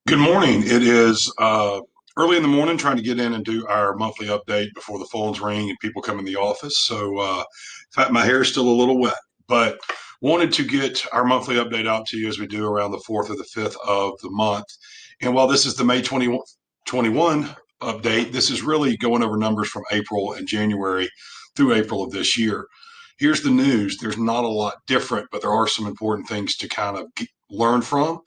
Good morning. It is early in the morning, trying to get in and do our monthly update before the phones ring and people come in the office. So, in fact, my hair is still a little wet, but wanted to get our monthly update out to you as we do around the 4th or the 5th of the month. And while this is the May 2021 update, this is really going over numbers from April and January through April of this year. Here's the news. There's not a lot different, but there are some important things to kind of learn from.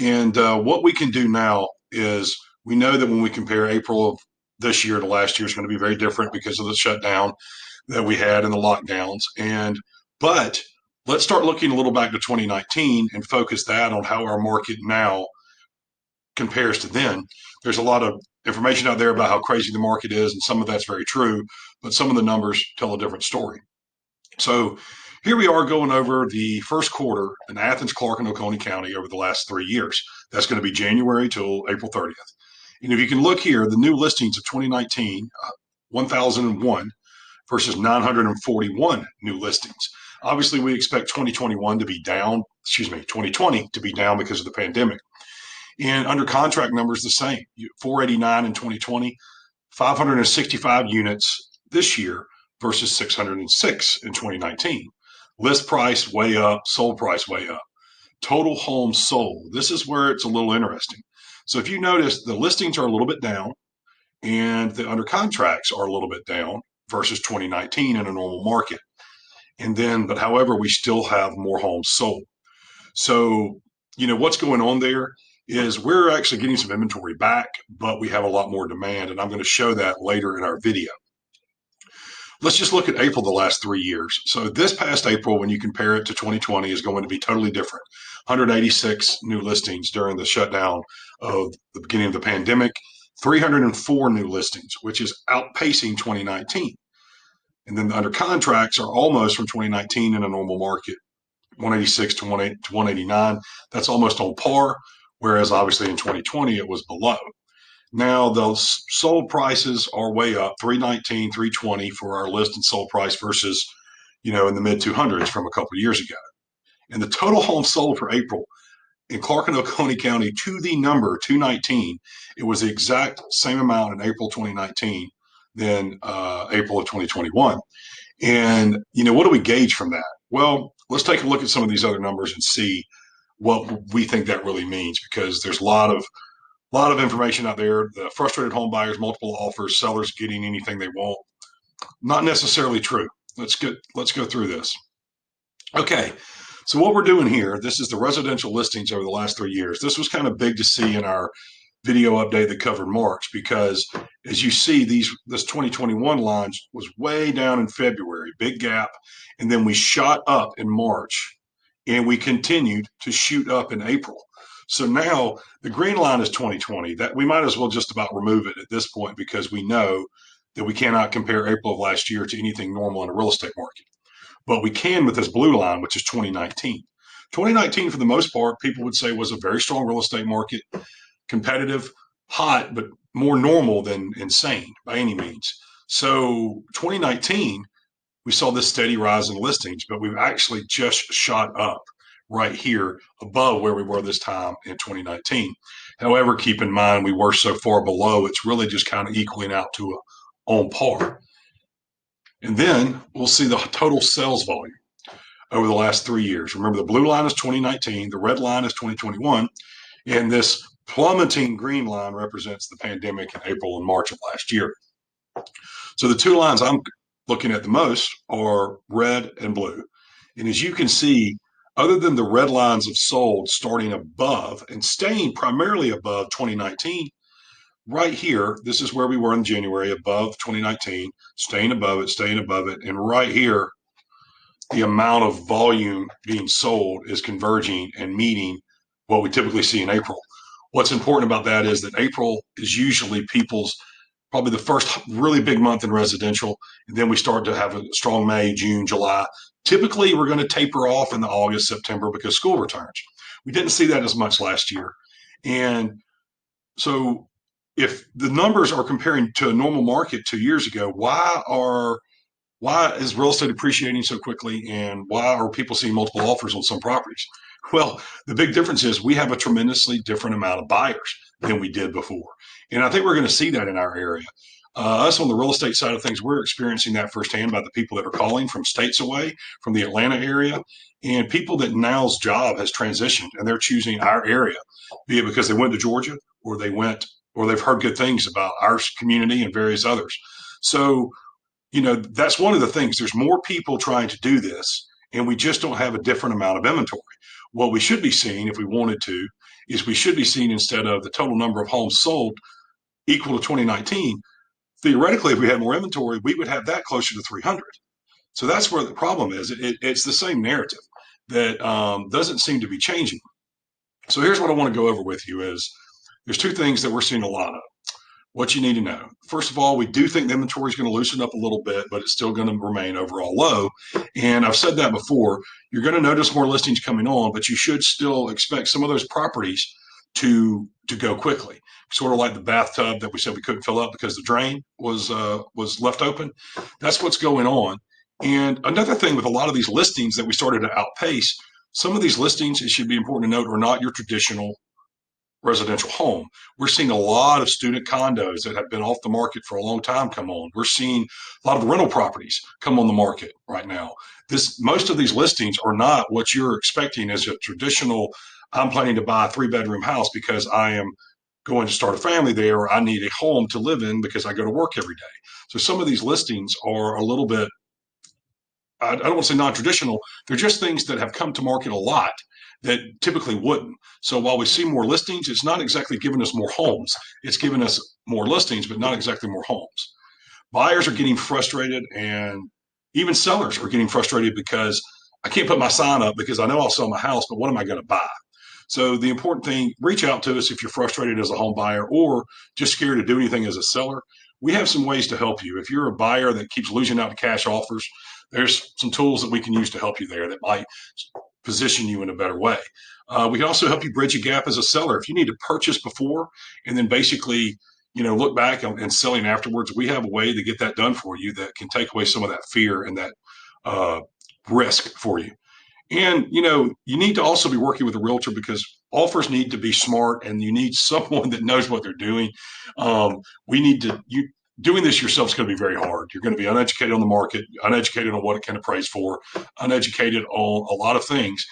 And what we can do now is we know that when we compare April of this year to last year is going to be very different because of the shutdown that we had and the lockdowns. But let's start looking a little back to 2019 and focus that on how our market now compares to then. There's a lot of information out there about how crazy the market is, and some of that's very true, but some of the numbers tell a different story. So here we are going over the first quarter in Athens, Clarke, and Oconee County over the last 3 years. That's going to be January till April 30th. And if you can look here, the new listings of 2019, 1,001 versus 941 new listings. Obviously, we expect 2021 to be down, 2020 to be down because of the pandemic. And under contract numbers, the same 489 in 2020, 565 units this year versus 606 in 2019. List price way up, sold price way up. Total homes sold. This is where it's a little interesting. So if you notice, the listings are a little bit down and the under contracts are a little bit down versus 2019 in a normal market. But however, we still have more homes sold. So, what's going on there is we're actually getting some inventory back, but we have a lot more demand. And I'm going to show that later in our video. Let's just look at April the last 3 years. So this past April, when you compare it to 2020, is going to be totally different. 186 new listings during the shutdown of the beginning of the pandemic, 304 new listings, which is outpacing 2019. And then the under contracts are almost from 2019 in a normal market, 186 to 189. That's almost on par, whereas obviously in 2020 it was below. Now those sold prices are way up, 319, 320 for our list and sold price versus, in the mid 200s from a couple of years ago. And the total homes sold for April in Clarke and Oconee County to the number 219, it was the exact same amount in April 2019 than April of 2021. And, what do we gauge from that? Well, let's take a look at some of these other numbers and see what we think that really means, because there's a lot of information out there. The frustrated home buyers, multiple offers, sellers getting anything they want. Not necessarily true. Let's go through this. Okay. So what we're doing here, this is the residential listings over the last 3 years. This was kind of big to see in our video update that covered March, because as you see, this 2021 line was way down in February, big gap, and then we shot up in March, and we continued to shoot up in April. So now the green line is 2020. That we might as well just about remove it at this point, because we know that we cannot compare April of last year to anything normal in a real estate market. But we can with this blue line, which is 2019. 2019, for the most part, people would say was a very strong real estate market, competitive, hot, but more normal than insane by any means. So 2019, we saw this steady rise in listings, but we've actually just shot up right here above where we were this time in 2019. However, keep in mind, we were so far below, it's really just kind of equaling out to on par. And then we'll see the total sales volume over the last 3 years. Remember, the blue line is 2019, the red line is 2021, and this plummeting green line represents the pandemic in April and March of last year. So the two lines I'm looking at the most are red and blue. And as you can see, other than the red lines of sold starting above and staying primarily above 2019, right here, this is where we were in January, above 2019, staying above it. And right here, the amount of volume being sold is converging and meeting what we typically see in April. What's important about that is that April is usually people's probably the first really big month in residential. And then we start to have a strong May, June, July. Typically, we're going to taper off in the August, September because school returns. We didn't see that as much last year. And so if the numbers are comparing to a normal market 2 years ago, why is real estate appreciating so quickly, and why are people seeing multiple offers on some properties? Well, the big difference is we have a tremendously different amount of buyers than we did before. And I think we're going to see that in our area. Us on the real estate side of things, we're experiencing that firsthand by the people that are calling from states away, from the Atlanta area, and people that now's job has transitioned and they're choosing our area, be it because they went to Georgia or or they've heard good things about our community and various others. So that's one of the things. There's more people trying to do this, and we just don't have a different amount of inventory. What we should be seeing, if we wanted to, is we should be seeing, instead of the total number of homes sold equal to 2019, theoretically, if we had more inventory, we would have that closer to 300. So that's where the problem is. It's the same narrative that doesn't seem to be changing. So here's what I want to go over with you is there's two things that we're seeing a lot of. What you need to know. First of all, we do think the inventory is going to loosen up a little bit, but it's still going to remain overall low. And I've said that before. You're going to notice more listings coming on, but you should still expect some of those properties to go quickly. Sort of like the bathtub that we said we couldn't fill up because the drain was left open. That's what's going on. And another thing with a lot of these listings that we started to outpace, some of these listings, it should be important to note, are not your traditional residential home. We're seeing a lot of student condos that have been off the market for a long time come on. We're seeing a lot of rental properties come on the market right now. Most of these listings are not what you're expecting as a traditional, I'm planning to buy a 3-bedroom house because I am going to start a family there, or I need a home to live in because I go to work every day. So some of these listings are a little bit, I don't want to say non-traditional. They're just things that have come to market a lot that typically wouldn't. So while we see more listings, it's not exactly giving us more homes. It's giving us more listings, but not exactly more homes. Buyers are getting frustrated, and even sellers are getting frustrated because I can't put my sign up because I know I'll sell my house, but what am I going to buy? So the important thing, reach out to us if you're frustrated as a home buyer or just scared to do anything as a seller. We have some ways to help you. If you're a buyer that keeps losing out to cash offers, there's some tools that we can use to help you there that might position you in a better way. We can also help you bridge a gap as a seller. If you need to purchase before and then basically, look back and selling afterwards, we have a way to get that done for you that can take away some of that fear and that uh, risk for you. And you need to also be working with a realtor because offers need to be smart, and you need someone that knows what they're doing. We need to you doing this yourself is going to be very hard. You're going to be uneducated on the market, uneducated on what it can appraise for, uneducated on a lot of things.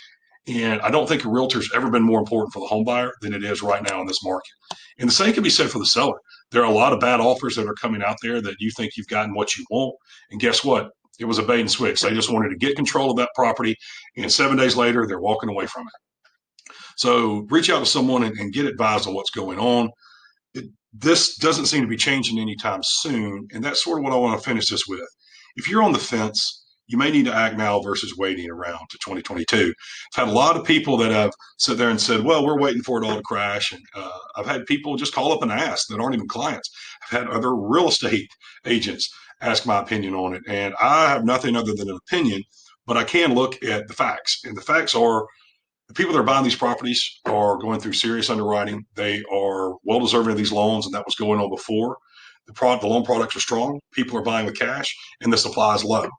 And I don't think a realtor's ever been more important for the home buyer than it is right now in this market. And the same can be said for the seller. There are a lot of bad offers that are coming out there that you think you've gotten what you want. And guess what? It was a bait and switch. They just wanted to get control of that property. And 7 days later, they're walking away from it. So reach out to someone and get advised on what's going on. This doesn't seem to be changing anytime soon. And that's sort of what I want to finish this with. If you're on the fence, you may need to act now versus waiting around to 2022. I've had a lot of people that have sat there and said, well, we're waiting for it all to crash. And I've had people just call up and ask that aren't even clients. I've had other real estate agents ask my opinion on it. And I have nothing other than an opinion, but I can look at the facts. And the facts are the people that are buying these properties are going through serious underwriting. They are well deserving of these loans, and that was going on before. The loan products are strong. People are buying with cash, and the supply is low.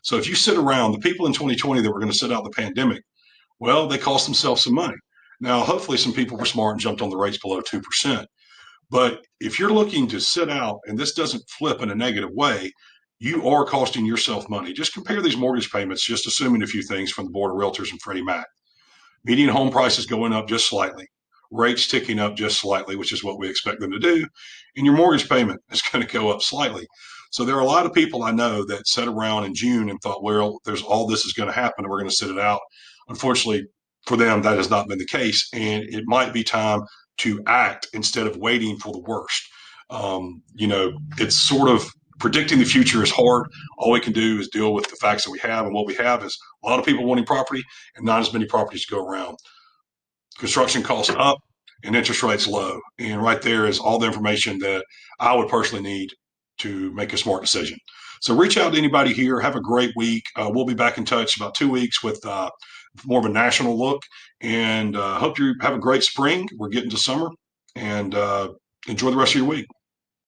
So if you sit around, the people in 2020 that were going to sit out the pandemic, well, they cost themselves some money. Now, hopefully, some people were smart and jumped on the rates below 2%. But if you're looking to sit out and this doesn't flip in a negative way, you are costing yourself money. Just compare these mortgage payments, just assuming a few things from the Board of Realtors and Freddie Mac. Median home prices going up just slightly, rates ticking up just slightly, which is what we expect them to do, and your mortgage payment is going to go up slightly. So there are a lot of people I know that sat around in June and thought, well, there's all this is going to happen and we're going to sit it out. Unfortunately for them, that has not been the case, and it might be time to act instead of waiting for the worst. It's sort of predicting the future is hard. All we can do is deal with the facts that we have, and what we have is a lot of people wanting property and not as many properties to go around. Construction costs up and interest rates low, and right there is all the information that I would personally need to make a smart decision. So reach out to anybody here. Have a great week. We'll be back in touch about 2 weeks with more of a national look, and hope you have a great spring. We're getting to summer, and enjoy the rest of your week.